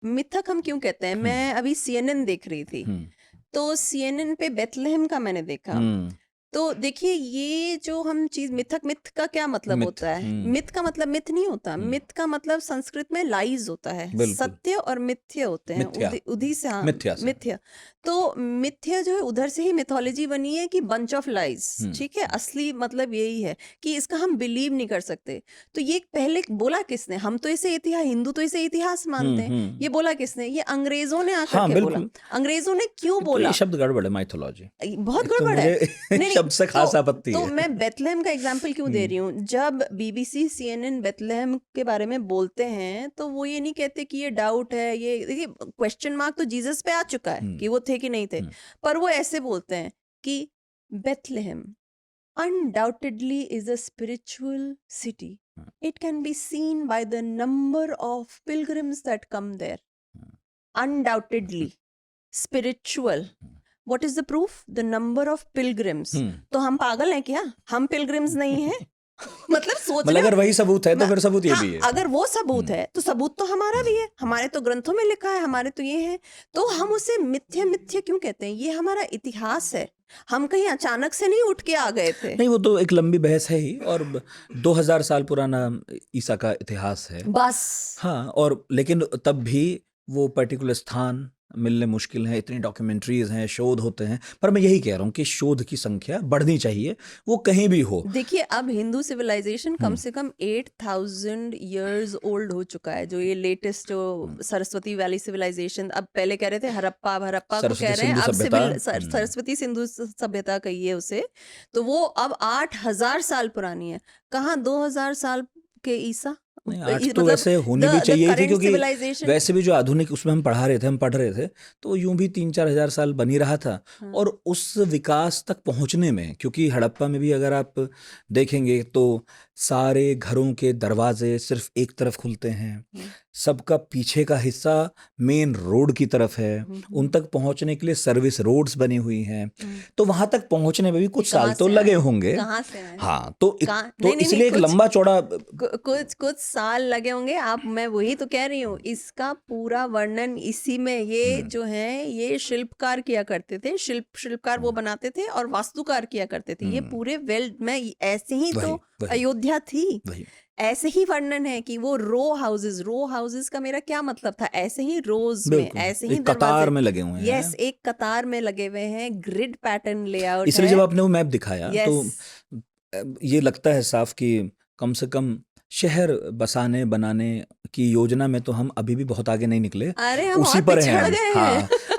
मिथक हम क्यों कहते हैं? मैं अभी CNN देख रही थी, तो CNN पे बेथलेहम का मैंने देखा। तो देखिए, ये जो हम चीज मिथ का क्या मतलब मिथ। होता है? मिथ का मतलब मिथ नहीं होता। मिथ का मतलब संस्कृत में लाइज होता है, बिल्कुल। सत्य और मिथ्य होते हैं। मिथ्या। उधी से, हाँ, मिथ्या से। मिथ्या। तो मिथ्या जो है उधर से ही मिथोलॉजी बनी है कि बंच ऑफ लाइज। ठीक है, असली मतलब यही है कि इसका हम बिलीव नहीं कर सकते। तो ये पहले बोला किसने? हम तो इसे इतिहास, हिंदू तो इसे इतिहास मानते हैं। ये बोला किसने? ये अंग्रेजों ने आकर हाँ के बोला। बिल्कुल। अंग्रेजों ने क्यों तो ये बोला? शब्द गड़बड़ है, माइथोलॉजी। बहुत तो गड़बड़ है। मुझे नहीं शब्द से खास तो आपत्ति है। मैं बेथलेहम का एग्जांपल क्यों दे रही हूँ? जब BBC CNN बेथलेहम के बारे में बोलते हैं तो वो ये नहीं कहते कि ये डाउट है। ये देखिए, क्वेश्चन मार्क तो जीसस पे आ चुका है कि वो थे कि नहीं थे, पर वो ऐसे बोलते हैं कि Bethlehem undoubtedly is a spiritual city. It can be seen by the number of pilgrims that come there. Undoubtedly spiritual. What is the proof? The number of pilgrims. तो हम पागल हैं क्या? हम pilgrims नहीं हैं? मतलब सोच मतलब रहे अगर हो? वही सबूत है तो फिर सबूत ये हाँ, भी है। अगर वो सबूत है तो सबूत तो हमारा भी है। हमारे तो ग्रंथों में लिखा है, हमारे तो ये है। तो हम उसे मिथ्या मिथ्या क्यों कहते हैं? ये हमारा इतिहास है। हम कहीं अचानक से नहीं उठ के आ गए थे। नहीं, वो तो एक लंबी बहस है ही, और 2000 साल पुराना ईसा का इतिहास है। बस। हाँ, और लेकिन तब भी वो पर्टिकुलर स्थान मिलने मुश्किल है। इतनी डॉक्यूमेंट्रीज हैं, शोध होते हैं, पर मैं यही कह रहा हूँ कि शोध की संख्या बढ़नी चाहिए, वो कहीं भी हो। देखिए, अब हिंदू सिविलाइजेशन कम से कम 8000 years ओल्ड हो चुका है। जो ये लेटेस्ट जो सरस्वती वैली सिविलाइजेशन, अब पहले कह रहे थे हड़प्पा को सरस्वती कह रहे हैं, सिंधु अब सभ्यता। सरस्वती सिंधु सभ्यता कहिए उसे। तो वो अब 8000 साल पुरानी है। कहाँ 2000 साल के ईसा? नहीं, 8 तो मतलब वैसे होनी भी द चाहिए ही थी, करेंट क्योंकि सिविलाइजेशन। वैसे भी जो आधुनिक उसमें हम पढ़ रहे थे, तो यूं भी 3-4 हजार साल बनी रहा था। और उस विकास तक पहुंचने में, क्योंकि हड़प्पा में भी अगर आप देखेंगे तो सारे घरों के दरवाजे सिर्फ एक तरफ खुलते हैं, सबका पीछे का हिस्सा मेन रोड की तरफ है, उन तक पहुंचने के लिए सर्विस रोड्स बनी हुई हैं। तो वहां तक पहुंचने में भी कुछ साल तो लगे होंगे। कहाँ से आए? हाँ, तो नहीं, नहीं, इसलिए एक कुछ लंबा चौड़ा कुछ साल लगे होंगे। आप, मैं वही तो कह रही हूँ, इसका पूरा वर्णन इसी में। ये जो है, ये शिल्पकार किया करते थे। शिल्पकार वो बनाते थे और वास्तुकार किया करते थे। ये पूरे में ऐसे ही तो अयोध्या थी। ऐसे ही वर्णन है कि वो रो हाउसेस का मेरा क्या मतलब था? ऐसे ही रोज में, ऐसे ही कतार में लगे हुए हैं। यस, एक कतार में लगे हुए हैं। ग्रिड पैटर्न लेआउट है। इसलिए जब आपने वो मैप दिखाया तो यस, ये लगता है साफ कि कम से कम शहर बसाने बनाने की योजना में तो हम अभी भी बहुत आगे नहीं निकले। अरे हम उसी और पर हैं पिछड़ हम। गए हाँ, हैं।